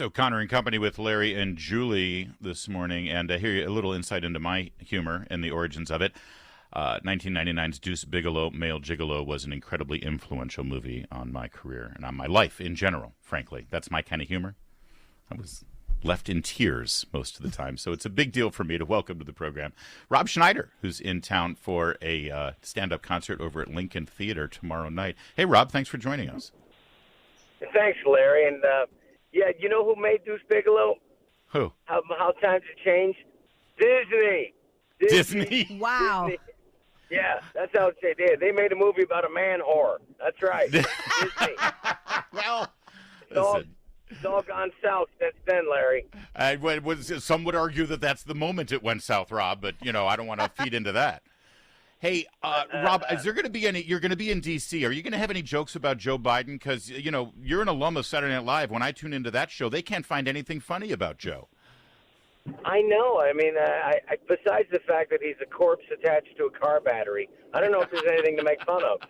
So Connor and Company with Larry and Julie this morning, and I hear a little insight into my humor and the origins of it. 1999's Deuce Bigalow, Male Gigolo, was an incredibly influential movie on my career and on my life in general, frankly. That's my kind of humor. I was left in tears most of the time, so it's a big deal for me to welcome to the program Rob Schneider, who's in town for a stand-up concert over at Lincoln Theater tomorrow night. Hey, Rob, thanks for joining us. Thanks, Larry. And, yeah, you know who made Deuce Bigalow? Who? How times have changed? Disney. Wow. Disney. Yeah, that's how they did. They made a movie about a man whore. That's right. Disney. Well, it's all gone south since then, Larry. Some would argue that that's the moment it went south, Rob, but, I don't want to feed into that. Hey, Rob, is there going to be you're going to be in D.C., are you going to have any jokes about Joe Biden? Because, you're an alum of Saturday Night Live. When I tune into that show, they can't find anything funny about Joe. I know. I mean, besides the fact that he's a corpse attached to a car battery, I don't know if there's anything to make fun of.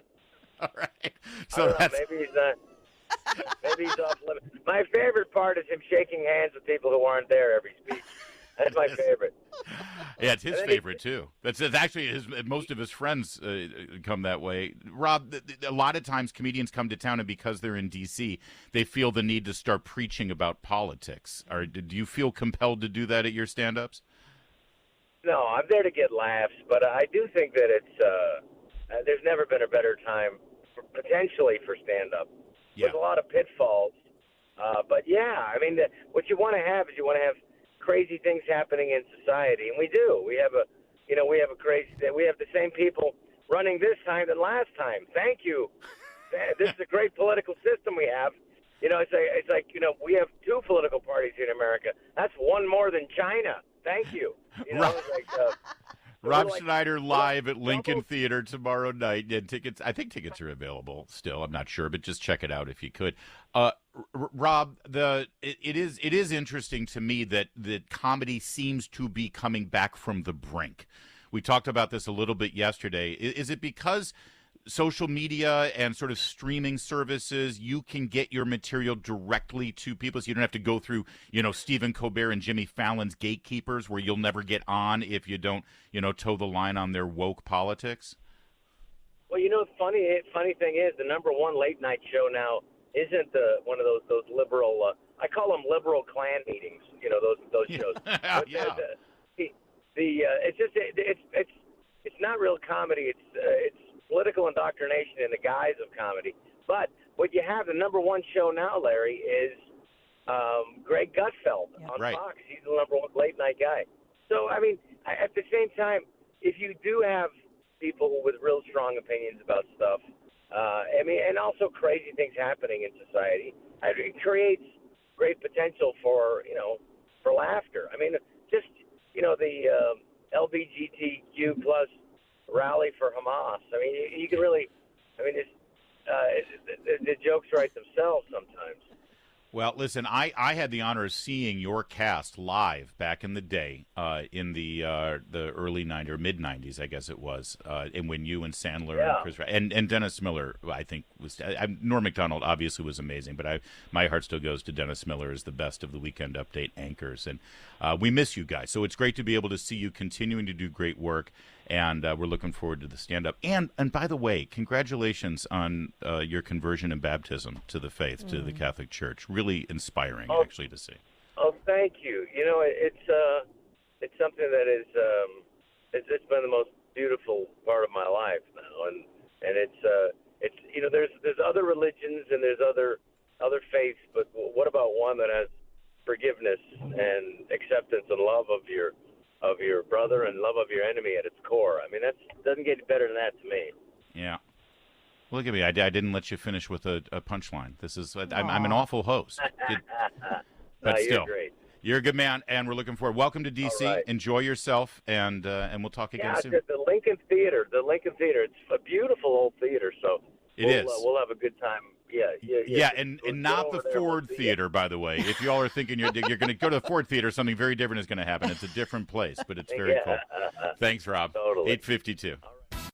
All right. So maybe he's not. Maybe he's off limits. My favorite part is him shaking hands with people who aren't there every speech. That's my favorite. Yeah, it's his favorite, too. That's actually most of his friends come that way. Rob, a lot of times comedians come to town, and because they're in D.C., they feel the need to start preaching about politics. Do you feel compelled to do that at your stand-ups? No, I'm there to get laughs, but I do think that there's never been a better time, potentially, for stand-up. Yeah. There's a lot of pitfalls. But, yeah, I mean, what you want to have is crazy things happening in society, and we do. We have the same people running this time than last time. Thank you. This is a great political system we have. It's like we have two political parties in America. That's one more than China. Thank you. Rob Schneider live at Lincoln Theater tomorrow night. And I think tickets are available still. I'm not sure, but just check it out if you could. Rob, it is interesting to me that comedy seems to be coming back from the brink. We talked about this a little bit yesterday. Is it because social media and sort of streaming services, you can get your material directly to people, so you don't have to go through, Stephen Colbert and Jimmy Fallon's gatekeepers, where you'll never get on if you don't, toe the line on their woke politics? Well, the funny thing is, the number one late night show now isn't one of those liberal. I call them liberal Klan meetings. Those shows. Yeah. It's not real comedy. It's political indoctrination in the guise of comedy. But what you have, the number one show now, Larry, is Greg Gutfeld on Fox. He's the number one late night guy. So, I mean, at the same time, if you do have people with real strong opinions about stuff, and also crazy things happening in society, it creates great potential for laughter. I mean, just, the LGBTQ plus rally for Hamas. I mean, you can really, the jokes write themselves sometimes. Well, listen, I had the honor of seeing your cast live back in the day, in the early 90s or mid 90s, I guess it was, and when you and Sandler and Chris and Dennis Miller, I think was Norm Macdonald obviously was amazing, but my heart still goes to Dennis Miller as the best of the Weekend Update anchors, and we miss you guys. So it's great to be able to see you continuing to do great work. And we're looking forward to the stand-up. And by the way, congratulations on your conversion and baptism to the faith, to the Catholic Church. Really inspiring, actually, to see. Oh, thank you. It's something that is it's been the most beautiful part of my life now, and it's there's other religions and there's other faiths, but what about one that has forgiveness and acceptance and love of your brother and love of your enemy at its core? I mean, that doesn't get better than that to me. Yeah. Look at me. I didn't let you finish with a punchline. I'm an awful host. But no, still, you're great. You're a good man, and we're looking forward. Welcome to D.C. Right. Enjoy yourself, and we'll talk again soon. The Lincoln Theater. It's a beautiful old theater, so we'll have a good time. Yeah, and not the Ford Theater, by the way. If you all are thinking you're going to go to the Ford Theater, something very different is going to happen. It's a different place, but it's very cool. Thanks, Rob. Totally. 8:52.